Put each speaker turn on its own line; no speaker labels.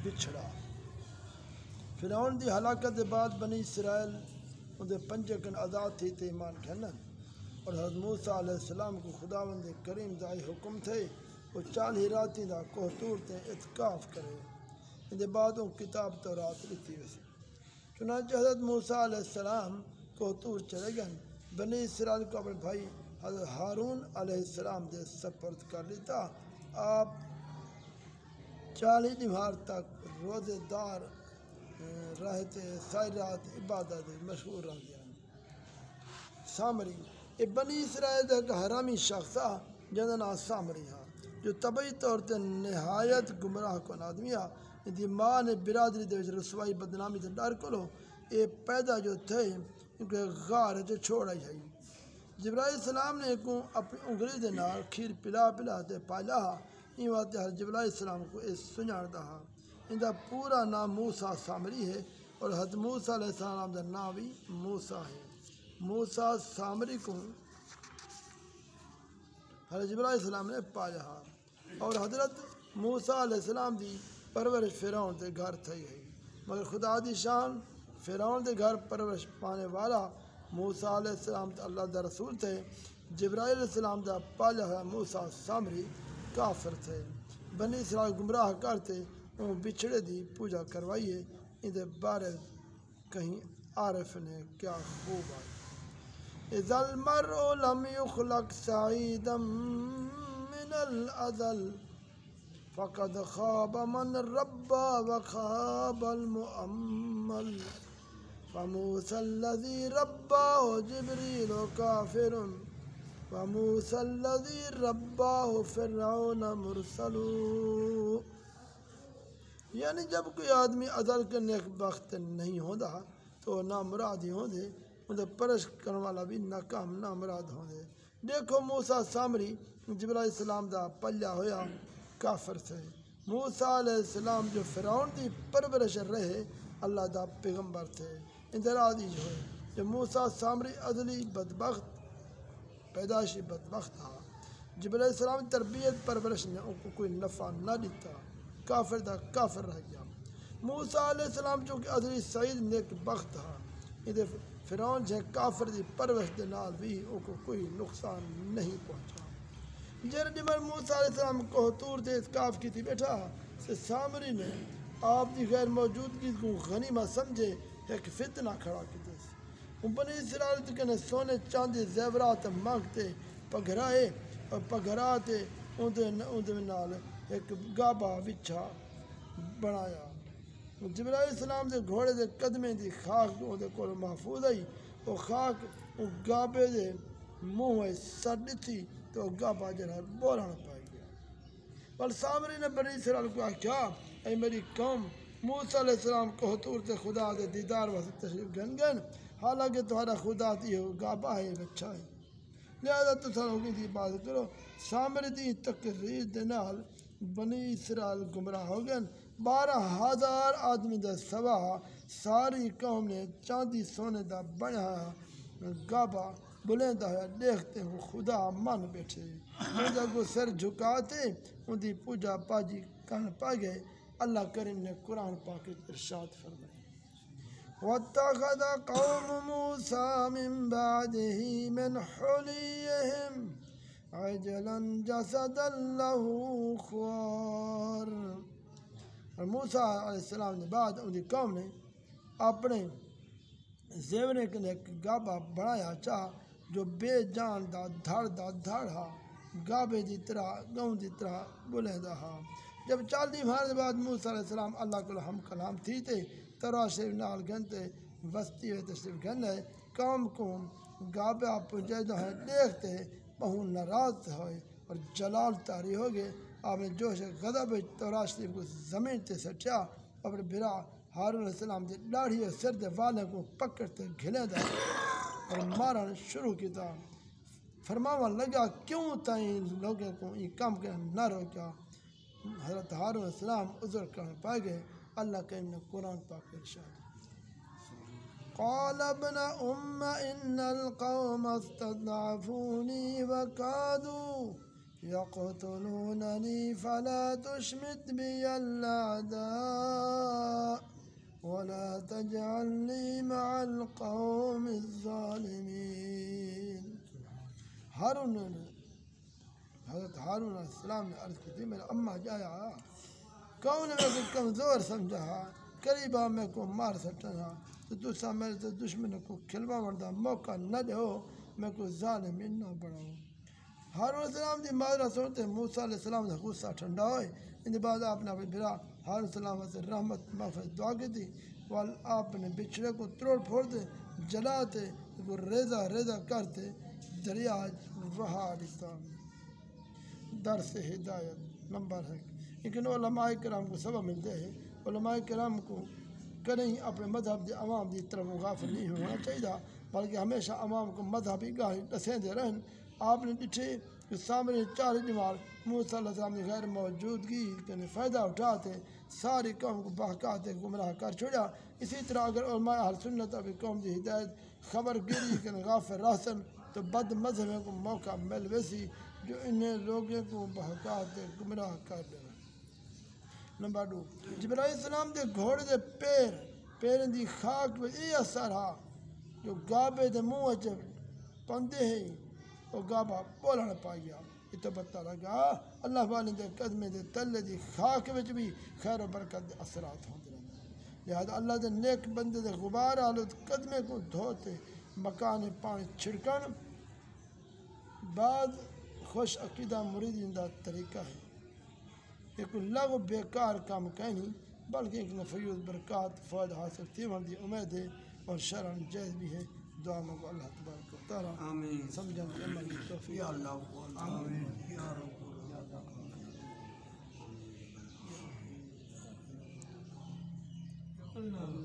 بچھڑا۔ فرعون دی ہلاکت دے بعد بنی اسرائیل اندے پنجے کن آزاد تھی تے ایمان کھنن اور حضرت موسیٰ علیہ السلام کو خداوند کریم دا حکم تھے وہ 40 راتی دا کوہ طور تے اعتکاف کرے۔ ان دے بعد وہ کتاب تورات لکھی ویسی۔ چنانچہ حضرت موسیٰ علیہ السلام کوہ طور چلے گئے، بنی اسرائیل کو اپنے بھائی حضرت ہارون علیہ السلام دے سپرد کر لیتا۔ آپ 40 نہار تک روزے دار رہتے، ساری رات عبادت مشغول رہتے ہیں۔ سامری یہ بنی اسرائیل ایک حرامی شخص ہے جن کا نام سامری ہے، جو طبعی طور تے نہایت گمراہ کن آدمی ہے۔ ان کی ماں نے برادری دے رسوائی بدنامی تے ڈر کلو یہ پیدا جو تھے ان کو غار جو چھوڑ آئی ہے۔ جبرائیل السلام نے کو اپنی انگلی دے نال کھیر پلا تے پالا این واسطے ہر جبرائیل السلام کو اس سنجھان دا۔ ان کا پورا نام موسیٰ سامری ہے اور حضرت موسیٰ علیہ السلام دا نام بھی موسیٰ ہے۔ موسیٰ سامری کو حضرت جبرائیل السلام نے پایا اور حضرت موسیٰ علیہ السلام دی پرورش فرعون دے گھر تھی ہے، مگر خدا دی شان فرعون دے گھر پرورش پانے والا موسیٰ علیہ السلام اللہ دا رسول تھے۔ جبرائیل علیہ السلام دا پایا ہوا موسیٰ سامری کافر تھے، بنی اسرائیل گمراہ کرتے وہ بچھڑے دی پوجا کروائیے۔ ان دے بارے کہیں عارف نے کیا خوب آئی: اذا المرء لم يخلق سعيدا من الازل فقد خاب من ربى وخاب المؤمل فموسى الذي رباه جبريل كافر وموسى الذي رباه فرعون مرسل۔ یعنی جب کوئی آدمی ازل کے نیک بخت نہیں ہوتا تو نہ مراد ہی ہوندے، انہیں پرش کرنے والا بھی ناکام نہ مراد ہوندے۔ دیکھو موسیٰ سامری جبرائیل السلام دا پلیا ہویا کافر تھے۔ موسیٰ علیہ السلام جو فرعون دی پرورش رہے اللہ دا پیغمبر تھے۔ اندرادی جو ہے جو موسیٰ سامری ازلی بدبخت پیدائشی بدبخت تھا، جبرائیل السلام تربیت پرورش نے ان کو کوئی نفع نہ دیتا، کافر دا کافر رہ گیا۔ موسیٰ علیہ السلام چونکہ ازلی سعید نیک بخت تھا، ادھر فرعون جے کافر دی پرورش دے نال بھی ان کو کوئی نقصان نہیں پہنچا۔ جر جمر موسیٰ علیہ السلام کو طور تے اعتکاف کی تھی بیٹھا سے سامری نے آپ دی غیر موجودگی کو غنیمت سمجھے ایک فتنہ کھڑا کی تھی۔ بنی اسرائیل کے سونے چاندی زیورات مانگتے پگھرائے اور پگھراتے اندر نال ایک گابا وچھا بنایا۔ جبرائیل السلام دے گھوڑے دے قدمے دی خاک اندر کو محفوظ آئی، وہ خاک گابے دے منہ سر ڈتھی تو گابا جڑا بولن پائی گیا۔ پر سامری نے بنی اسرائیل کو کہا اے میری قوم، موسیٰ علیہ السلام کو طور تے خدا دے دیدار واسطے تشریف گن حالانکہ تمہارا خدا دی گابا ہے بچہ ہے، لہذا تساں ہوگی دی عبادت کرو۔ سامری دی تقریر دے نال بنی اسرائیل گمراہ ہو گئے۔ 12,000 آدمی دا سوا ساری قوم نے چاندی سونے دا بنیا گابا بلندہ ہوا دیکھتے ہو خدا مان بیٹھے، جب وہ سر جھکاتے ان دی پوجا پاجی کرن پا گئے۔ اللہ کریم نے قرآن پاک ارشاد فرمایا: وَاتَّخَذَ قَوْمُ مُوسَىٰ مِن بَعْدِهِ مِنْ حُلِيِّهِمْ عِجْلًا جَسَدًا لَهُ خُوَارٌ۔ اور موسیٰ علیہ السلام نے بعد ان کی قوم نے اپنے زیورے کے ایک گابا بنایا چاہ جو بے جان دا دھڑ ہا، گابے دی طرح گاؤں دی طرح بلندہ ہا۔ جب 40 ماہ بعد موسیٰ علیہ السلام اللہ کو ہم کلام تھی تے تورات شریف نال گھنتے وسطی ہوئے تشریف گھن ہے، قوم کو گابا پجیدہ ہے دیکھتے بہت ناراض ہوئے اور جلال طاری ہو گئے۔ آپ نے جوش غضب تورات شریف کو زمین تے سٹیا، اپنے برا ہارون علیہ السلام دے داڑھی اور سر دے والے کو پکڑتے گھلے دا اور مارن شروع کیتا۔ فرماون لگا کیوں تائیں لوگوں کو یہ کام کرنا نہ روکا؟ حضرت ہارون علیہ السلام عذر کرنے پا گئے۔ اللہ کریم نے قرآن پاک ارشاد: قال ابن ان القوم استضعفوني وكادوا يقتلونني فلا تشمت بي الأعداء ولا تجعلني مع القوم الظالمين. ہارون حضرت ہارون علیہ السلام نے عرض کی تھی میرا اماں جایا کون میں کو کمزور سمجھا قریبا میں کو مار سٹنا تو دوسرا میرے تو دشمن کو کھلوا وردا موقع نہ دو میں کو ظالم نہ بڑھاؤ. ہارون علیہ السلام دی ماجرا سنتے موسیٰ علیہ السلام کا غصہ ٹھنڈا ہوئے. ان بعد آپ نے اپنے بھرا ہارون علیہ السلام سے رحمت مغفرت دعا کی تھی. وال آپ نے بچھڑے کو توڑ پھوڑتے جلاتے کو ریزہ ریزہ کرتے دریا وہا دیتا. درس ہدایت نمبر ہے لیکن علماء کرام کو سبب ملتے ہیں. علماء کرام کو کہیں اپنے مذہب کے عوام کی طرف غافل نہیں ہونا چاہیے بلکہ ہمیشہ عوام کو مذہبی گاہیں ڈسیندے رہن. آپ نے ڈٹھے کہ سامنے 4 جمال موسیٰ علیہ السلام کی غیر موجودگی کا فائدہ اٹھاتے ساری قوم کو بہکاتے گمراہ کر چھوڑا. اسی طرح اگر علماء اہل سنت ابھی قوم کی ہدایت خبر گیری کے غافل رہسن تو بد مذہبوں کو موقع مل ویسی جو انہیں لوگوں کو بہکاتے گمراہ کر دیں. نمبر 2 جبرائیل السلام دے گھوڑے دے پیرن دی خاک پہ یہ اثر ہا جو گابے دے منہ وچ پندے ہیں وہ گابا بولن پا گیا. یہ تو پتہ لگا اللہ والے دے قدمے دے تلے دی خاک وچ بھی خیر و برکت دے اثرات ہوندے رہندے. لہذا اللہ دے نیک بندے دے غبار آلود قدمے کو دھوتے مکان پانی چھڑکن بعد خوش عقیدہ مریدین دا طریقہ ہے. یہ کوئی لغو بیکار کام کہیں بلکہ ایک نفیوز برکات فائد حاصل تھی دی امید ہے اور شرعاً جائز بھی ہے. دعا مانگو اللہ تبارک و تعالیٰ سمجھن کے عمل کی توفیق.
یا اللہ آمین یا رب
اللہ